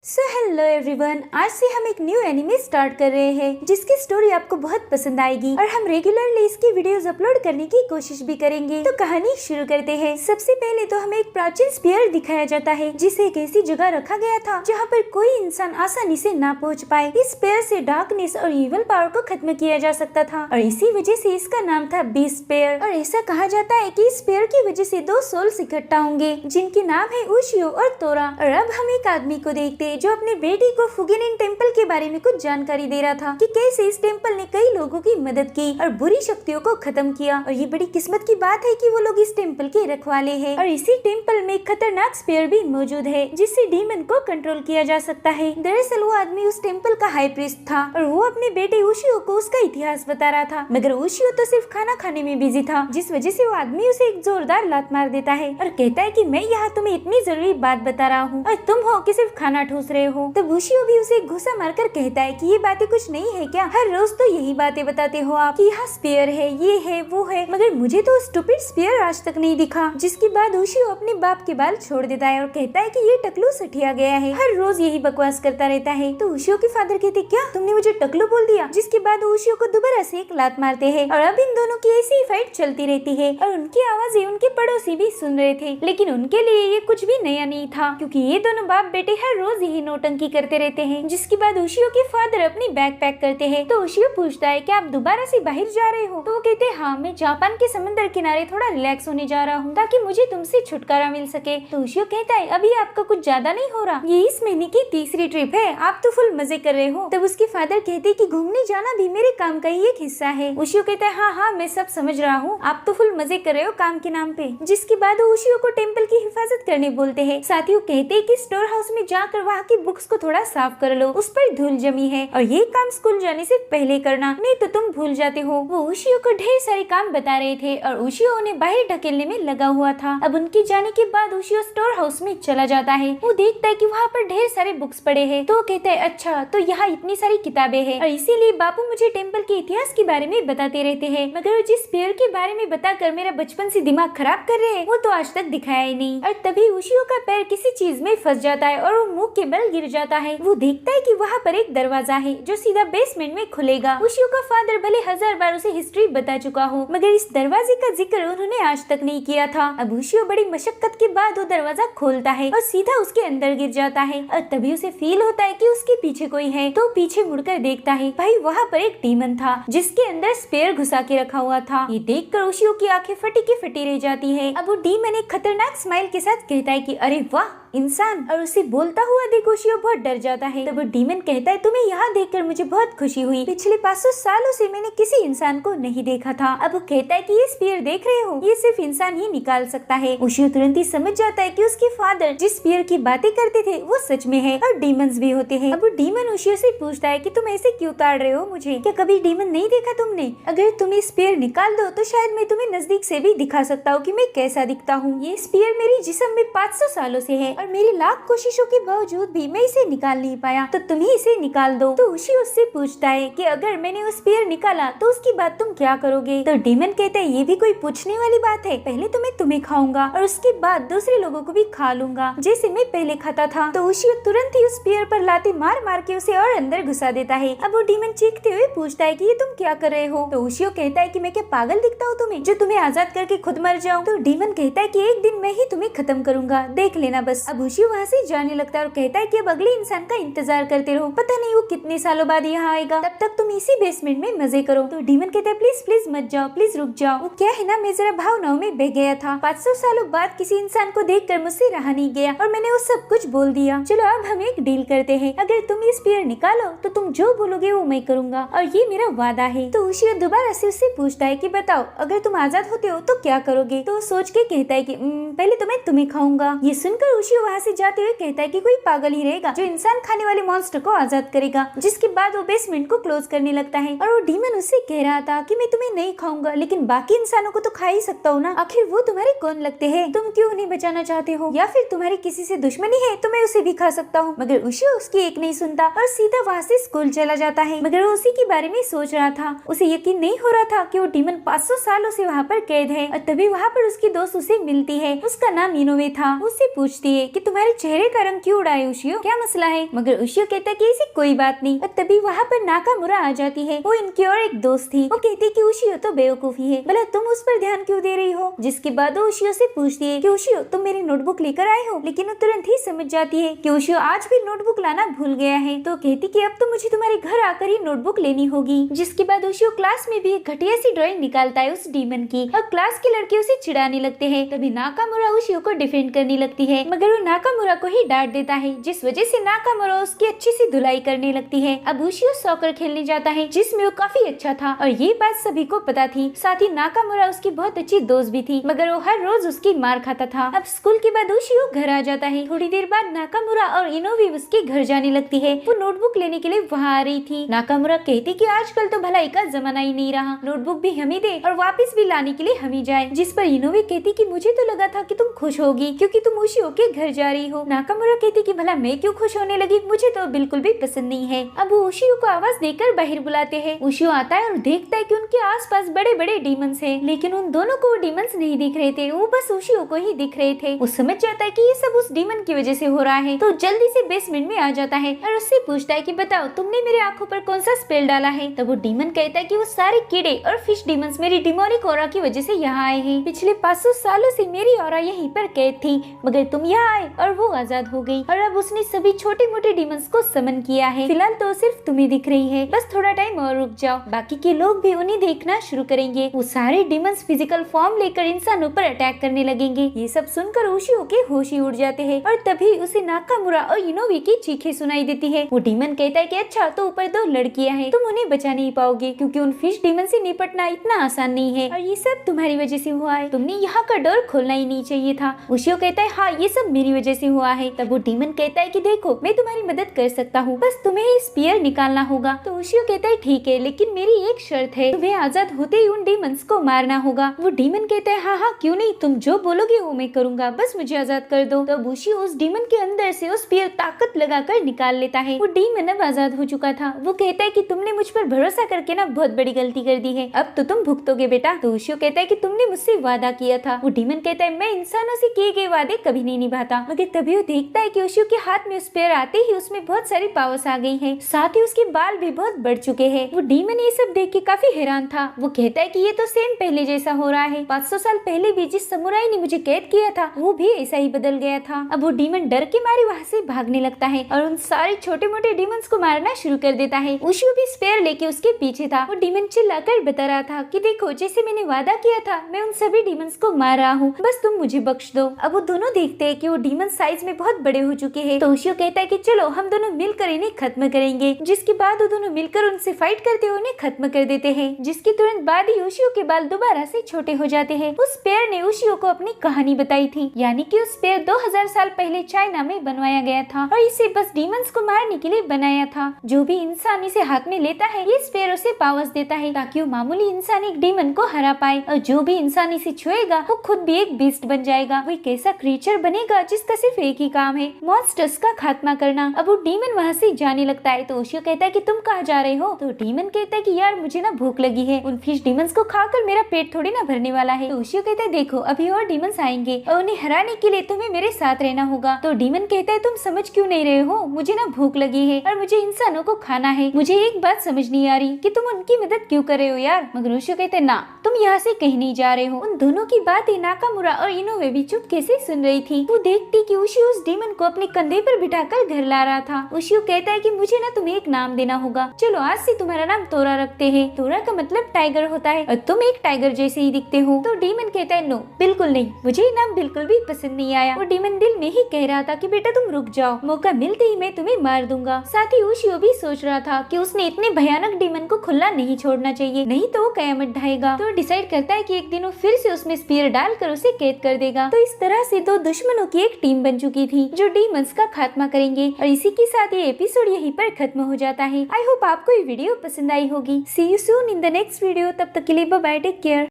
Hello everyone, आज से हम एक न्यू एनिमे स्टार्ट कर रहे हैं जिसकी स्टोरी आपको बहुत पसंद आएगी और हम रेगुलरली इसकी वीडियोस अपलोड करने की कोशिश भी करेंगे। तो कहानी शुरू करते हैं। सबसे पहले तो हमें एक प्राचीन स्पीयर दिखाया जाता है जिसे एक ऐसी जगह रखा गया था जहाँ पर कोई इंसान आसानी से ना पहुँच पाए। इस स्पीयर से डार्कनेस और इविल पावर को खत्म किया जा सकता था और इसी वजह से इसका नाम था बीस्ट स्पीयर। और ऐसा कहा जाता है कि इस स्पीयर की वजह से दो सोल्स इकट्ठा होंगे जिनके नाम है उशियो और तोरा। और अब हम एक आदमी को देखते जो अपने बेटी को फुगिनिन टेम्पल के बारे में कुछ जानकारी दे रहा था कि कैसे इस टेम्पल ने कई लोगों की मदद की और बुरी शक्तियों को खत्म किया। और ये बड़ी किस्मत की बात है कि वो लोग इस टेम्पल के रखवाले हैं। और इसी टेम्पल में एक खतरनाक स्पीयर भी मौजूद है जिससे डीमन को कंट्रोल किया जा सकता है। दरअसल वो आदमी उस टेम्पल का हाई प्रीस्ट था और वो अपने बेटे उशियो को उसका इतिहास बता रहा था, मगर उशियो तो सिर्फ खाना खाने में बिजी था, जिस वजह से वो आदमी उसे एक जोरदार लात मार देता है और कहता है कि मैं यहाँ तुम्हें इतनी जरूरी बात बता रहा हूँ और तुम हो कि सिर्फ खाना ठूस रहे हो। तब उशियो भी उसे घुसा मारकर कहता है कि ये बातें कुछ नहीं है क्या, हर रोज तो यही बातें बताते हो आप कि यहाँ स्पीयर है, ये है, वो है, मगर मुझे तो स्टूपिड स्पीयर आज तक नहीं दिखा। जिसके बाद उशियो अपने बाप के बाल छोड़ देता है और कहता है कि ये टकलू सठिया गया है, हर रोज यही बकवास करता रहता है। तो उशियो के फादर कहते क्या तुमने मुझे टकलू बोल दिया। जिसके बाद उशियो को दोबारा से एक लात मारते हैं और अब इन दोनों की ऐसी फाइट चलती रहती है और उनकी आवाजें उनके पड़ोसी भी सुन रहे थे, लेकिन उनके लिए ये कुछ भी नया नहीं था क्योंकि ये दोनों बाप बेटे हर रोज यही नौटंकी करते रहते हैं। जिसके बाद उशियो के फादर अपनी बैग पैक करते हैं। तो उशियो पूछता है कि आप दोबारा से बाहर जा रहे हो। तो वो कहते हैं हाँ, मैं जापान के समंदर किनारे थोड़ा रिलैक्स होने जा रहा हूँ ताकि मुझे तुमसे छुटकारा मिल सके। तो उशियो कहता है अभी आपका कुछ ज्यादा नहीं हो रहा, ये इस महीने की तीसरी ट्रिप है, आप तो फुल मजे कर रहे हो। तब उसके फादर कहते हैं कि घूमने जाना भी मेरे काम का ही एक हिस्सा है। उशियो कहता है हाँ, मैं सब समझ रहा हूँ, आप तो फुल मजे कर रहे हो काम के नाम पे। जिसके बाद उशियो को टेम्पल की हिफाजत करने बोलते हैं। साथ ही वो कहते हैं कि स्टोर हाउस में जाकर वहाँ की बुक्स को थोड़ा साफ कर लो, उस पर धूल जमी है और ये काम स्कूल जाने से पहले करना, नहीं तो तुम भूल जाते हो। वो उशियो को ढेर सारे काम बता रहे थे और उशियो उन्हें बाहर ढकेलने में लगा हुआ था। अब उनके जाने के बाद उशियो स्टोर हाउस में चला जाता है। वो देखता है कि वहाँ पर ढेर सारे बुक्स पड़े हैं। तो वो कहता है अच्छा, तो यहाँ इतनी सारी किताबें हैं और इसीलिए बापू मुझे टेम्पल के इतिहास के बारे में बताते रहते हैं, मगर जिस पेड़ के बारे में बताकर मेरा बचपन से दिमाग खराब कर रहे हैं वो तो आज तक दिखाया ही नहीं। और तभी उशियो का पैर किसी चीज में फंस जाता है और वो मुंह के बल गिर जाता है। वो देखता है कि वहाँ पर एक दरवाजा है जो सीधा बेसमेंट में खुलेगा। उशियो का फादर भले 1000 बार उसे हिस्ट्री बता चुका हो, मगर इस दरवाजे का जिक्र उन्होंने आज तक नहीं किया था। अब उशियो बड़ी मशक्कत के बाद वो दरवाजा खोलता है और सीधा उसके अंदर गिर जाता है और तभी उसे फील होता है कि उसके पीछे कोई है। तो पीछे मुड़कर देखता है, भाई वहाँ पर एक डीमन था जिसके अंदर स्पेयर घुसा के रखा हुआ था। ये देखकर उशियो की आंखें फटी की फटी रह जाती है। अब वो डीमन एक खतरनाक स्माइल के साथ कहता है कि अरे वाह इंसान, और उसे बोलता हुआ देख उशियो बहुत डर जाता है। तब वो डीमन कहता है तुम्हें यहाँ देखकर मुझे बहुत खुशी हुई, पिछले 500 सालों से मैंने किसी इंसान को नहीं देखा था। अब वो कहता है कि ये स्पीयर देख रहे हो, ये सिर्फ इंसान ही निकाल सकता है। उशियो तुरंत ही समझ जाता है कि उसके फादर जिस स्पीयर की बातें करते थे वो सच में है और डीमंस भी होते हैं। अब वो डीमन उशियो से पूछता है कि तुम ऐसे क्यों उतार रहे हो मुझे, क्या कभी डीमन नहीं देखा तुमने? अगर तुम ये स्पीयर निकाल दो तो शायद मैं तुम्हें नजदीक से भी दिखा सकता हूँ कि मैं कैसा दिखता हूँ। ये स्पीयर मेरी जिस्म में 500 सालों से है और मेरी लाख कोशिशों के बावजूद भी मैं इसे निकाल नहीं पाया, तो तुम ही इसे निकाल दो। तो उशियो उससे पूछता है कि अगर मैंने वो स्पीयर निकाला तो उसके बाद तुम क्या करोगे? तो डीमन कहता है ये भी कोई पूछने वाली बात है, पहले तो मैं तुम्हें खाऊंगा और उसके बाद दूसरे लोगों को भी खा लूंगा जैसे मैं पहले खाता था। तो उशियो तुरंत ही उस स्पीयर पर लाते मार मार के उसे और अंदर घुसा देता है। अब वो डीमन चीखते हुए पूछता है कि ये तुम क्या कर रहे हो? तो उशियो कहता है कि मैं क्या पागल दिखता हूँ तुम्हें जो तुम्हें आजाद करके खुद मर जाऊं? तो डीमन कहता है कि एक दिन मैं ही तुम्हें खत्म करूंगा, देख लेना बस। अब उशियो वहाँ से जाने लगता है और कहता है कि अब अगले इंसान का इंतजार करते रहो, पता नहीं वो कितने सालों बाद यहाँ आएगा, तब तक तुम इसी बेसमेंट में मजे करो। तो डीमन कहता है प्लीज प्लीज मत जाओ, प्लीज रुक जाओ। वो क्या है ना, मैं जरा भावनाओं में बह गया था, 500 सालों बाद किसी इंसान को देखकर मुझसे रहा नहीं गया और मैंने वो सब कुछ बोल दिया। चलो अब हम एक डील करते हैं, अगर तुम ये स्पीयर निकालो तो तुम जो बोलोगे वो मैं करूंगा और ये मेरा वादा है। तो उशियो दोबारा से उससे पूछता है कि बताओ अगर तुम आजाद होते हो तो क्या करोगे? तो सोच के कहता है कि पहले तो मैं तुम्हें खाऊंगा। ये सुनकर उशियो वहाँ से जाते हुए कहता है कि कोई पागल ही रहेगा जो इंसान खाने वाले मॉन्स्टर को आजाद करेगा। जिसके बाद वो बेसमेंट को क्लोज करने लगता है और वो डीमन उससे कह रहा था कि मैं तुम्हें नहीं खाऊंगा लेकिन बाकी इंसानों को तो खा ही सकता हूँ ना, आखिर वो तुम्हारे कौन लगते हैं, तुम क्यों उन्हें बचाना चाहते हो, या फिर तुम्हारी किसी से दुश्मनी है तो मैं उसे भी खा सकता हूँ। मगर उशियो उसकी एक नहीं सुनता और सीधा वहाँ से स्कूल चला जाता है। मगर वो उसी के बारे में सोच रहा था, उसे यकीन नहीं हो रहा था कि वो डीमन 500 सालों से वहाँ पर कैद है। और तभी वहाँ पर उसकी दोस्त उसे मिलती है, उसका नाम इनोवे था। उससे पूछती है कि तुम्हारे चेहरे का रंग क्यों उड़ा है उशियो, क्या मसला है? मगर उशियो कहता है कि ऐसी कोई बात नहीं। और तभी वहाँ पर नाकामुरा आ जाती है। वो इनकी और एक दोस्त थी। वो कहती है कि उशियो तो बेवकूफी है, भला तुम उस पर ध्यान क्यों दे रही हो? जिसके बाद वो उशियो से पूछती है कि उशियो तुम मेरी नोटबुक लेकर आए हो, लेकिन वो तुरंत ही समझ जाती है कि उशियो आज भी नोटबुक लाना भूल गया है। तो कहती कि अब तो मुझे तुम्हारे घर आकर ही नोटबुक लेनी होगी। जिसके बाद उशियो क्लास में भी एक घटिया सी ड्राइंग निकालता है उस डीमन की, और क्लास के लड़के उसे चिढ़ाने लगते हैं। तभी नाकामुरा उशियो को डिफेंड करने लगती है, मगर वो नाकामुरा को ही डांट देता है, जिस वजह से नाकामुरा उसकी अच्छी सी धुलाई करने लगती है। अब उशियो सॉकर खेलने जाता है, जिसमें वो काफी अच्छा था और ये बात सभी को पता थी। साथ ही नाकामुरा उसकी बहुत अच्छी दोस्त भी थी, मगर वो हर रोज उसकी मार खाता था। अब स्कूल के बाद उशियो घर आ जाता है। थोड़ी देर बाद नाकामुरा और इनोवी उसके घर जाने लगती है। वो नोटबुक लेने के लिए वहाँ आ रही थी। नाकामुरा कहती कि आजकल तो भलाई का जमाना ही नहीं रहा, नोटबुक भी हम ही दे और वापस भी लाने के लिए हम ही जाए। जिस पर इनोवी कहती कि मुझे तो लगा था कि तुम खुश होगी क्योंकि तुम उशियो के घर जा रही हो। नाकामुरा कहती कि भला मैं क्यों खुश होने लगी, मुझे तो बिल्कुल भी पसंद नहीं है। अब वो उशियो को आवाज देकर बाहर बुलाते हैं। उशियो आता है और देखता है कि उनके आसपास बड़े बड़े डीमंस हैं, लेकिन उन दोनों को डीमंस नहीं दिख रहे थे, वो बस उशियो को ही दिख रहे थे। वो समझ जाता है कि ये सब उस डीमन की वजह से हो रहा है, तो जल्दी से बेसमेंट में आ जाता है और उससे पूछता है कि बताओ तुमने मेरे आंखों पर कौन सा स्पेल डाला है। तब वो डीमन कहता है कि वो सारे कीड़े और फिश डीमंस मेरी डिमोनिक ऑरा की वजह से यहाँ आए हैं। पिछले 500 सालों से मेरी ऑरा यहीं पर कैद थी, मगर तुम यहाँ आए और वो आजाद हो गई, और अब उसने सभी छोटे मोटे डीमंस को समन किया है। फिलहाल तो सिर्फ तुम्हें दिख रही है, बस थोड़ा टाइम और रुक जाओ, बाकी के लोग भी उन्हें देखना शुरू करेंगे। वो सारे डीमंस फिजिकल फॉर्म लेकर इंसानों पर अटैक करने लगेंगे। ये सब सुनकर उशियो के होश ही उड़ जाते हैं और तभी उसे नाकामुरा और इनोवी की चीखें सुनाई देती है। वो डीमन कहता है कि अच्छा तो ऊपर 2 लड़कियां हैं, तुम उन्हें बचा नहीं पाओगे क्योंकि उन फिश डीमन से निपटना इतना आसान नहीं है, और ये सब तुम्हारी वजह से हुआ है, तुमने यहाँ का डोर खोलना ही नहीं चाहिए था। उशियो कहता है हाँ ये सब मेरी वजह से हुआ है। तब वो डीमन कहता है कि देखो मैं तुम्हारी मदद कर सकता हूँ, बस तुम्हें स्पीयर निकालना होगा। तो उशियो कहता है ठीक है, लेकिन मेरी एक शर्त है, तुम्हें आजाद होते ही उन डीमंस को मारना होगा। वो डीमन कहता है हाँ हाँ क्यों नहीं, तुम जो बोलोगे वो मैं करूंगा, बस मुझे आजाद कर दो। तो उशियो उस डीमन के अंदर से वो स्पीयर ताकत लगाकर निकाल लेता है। वो डीमन अब आजाद हो चुका था। वो कहता है कि तुमने मुझ पर भरोसा करके ना बहुत बड़ी गलती कर दी है, अब तो तुम भुगतोगे बेटा। तो उशियो कहता है कि तुमने मुझसे वादा किया था। वो डीमन कहता है मैं इंसानों से किए गए वादे कभी नहीं निभाता। मगर तभी वो देखता है कि उशियो के हाथ में स्पीयर आते ही उसमें बहुत सारी पावर्स आ गई है, साथ ही उसके बाल भी बहुत बढ़ चुके हैं। वो डीमन ये सब देख के काफी हैरान था। वो कहता है कि ये तो सेम पहले जैसा हो रहा है, 500 साल पहले भी जिस समुराई ने मुझे कैद किया था वो भी ऐसा ही बदल गया था। अब वो डीमन डर के मारे वहाँ से भागने लगता है और उन सारे छोटे मोटे डीमंस को मारना शुरू कर देता है। उशियो भी स्पेयर लेके उसके पीछे था। वो डीमन चिल्लाकर बता रहा था कि देखो जैसे मैंने वादा किया था मैं उन सभी डीमंस को मार रहा हूँ, बस तुम मुझे बख्श दो। अब वो दोनों देखते हैं कि वो डीमन साइज में बहुत बड़े हो चुके हैं। तो उशियो कहता है कि चलो हम दोनों मिलकर इन्हें खत्म करेंगे। जिसके बाद वो दोनों मिलकर उनसे फाइट करते हुए उन्हें खत्म कर देते हैं। जिसके तुरंत बाद ही उशियो के बाल दोबारा से छोटे हो जाते हैं। उस पेड़ ने उशियो को अपनी कहानी बताई थी, यानी कि उस पेड़ 2000 साल पहले चाइना में बनवाया गया था और इसे बस डीमंस को मारने के लिए बनाया था। जो भी इंसान इसे हाथ में लेता है ये स्पेयर उसे पावर्स देता है ताकि वो मामूली इंसान एक डीमन को हरा पाए, और जो भी इंसान इसे छुएगा वो खुद भी एक बीस्ट बन जाएगा। वो एक ऐसा क्रीचर बनेगा जिसका सिर्फ एक ही काम है, मॉन्स्टर्स का खात्मा करना। अब वो डीमन वहाँ से जाने लगता है। तो उशियो कहता है कि तुम कहाँ जा रहे हो? तो डीमन कहता है कि यार मुझे ना भूख लगी है, उन फिश डीमंस को खाकर मेरा पेट थोड़ी ना भरने वाला है। तो उशियो कहता है देखो अभी और डीमंस आएंगे और उन्हें हराने के लिए तुम्हें मेरे साथ रहना होगा। तो डीमन कहता है तुम समझ क्यों नहीं रहे हो, मुझे ना भूख लगी है और मुझे इंसानों को खाना है। मुझे एक बात समझ नहीं आ रही कि तुम उनकी मदद क्यों कर रहे हो यार। मगर उशियो कहते हैं ना तुम यहाँ से कहीं नहीं जा रहे हो। उन दोनों की बातें नाकामुरा और इनोवे भी चुपके से सुन रही थी। वो देखती कि उशियो उस डीमन को अपने कंधे पर बिठाकर घर ला रहा था। उशियो कहता है कि मुझे ना तुम्हें एक नाम देना होगा, चलो आज से तुम्हारा नाम तोरा रखते हैं। तोरा का मतलब टाइगर होता है और तुम एक टाइगर जैसे ही दिखते हो। तो डीमन कहता है नो बिल्कुल नहीं, मुझे ये नाम बिल्कुल भी पसंद नहीं आया। वो डीमन दिल में ही कह रहा था कि बेटा तुम रुक जाओ, मौका मिलते ही मैं तुम्हें मार दूंगा। साथ ही उशियो भी सोच रहा था कि उसने इतने भयानक डीमन को खुला नहीं छोड़ना चाहिए, नहीं तो वो कयामत ढाएगा। तो डिसाइड करता है कि एक दिन वो फिर से उसमें स्पीयर डालकर उसे कैद कर देगा। तो इस तरह से 2 दुश्मनों की एक टीम बन चुकी थी जो डीमंस का खात्मा करेंगे। और इसी के साथ ये एपिसोड यहीं पर खत्म हो जाता है। आई होप आपको ये वीडियो पसंद आई होगी। See you soon in the next video. तब तक के लिए बाय बाय, टेक केयर।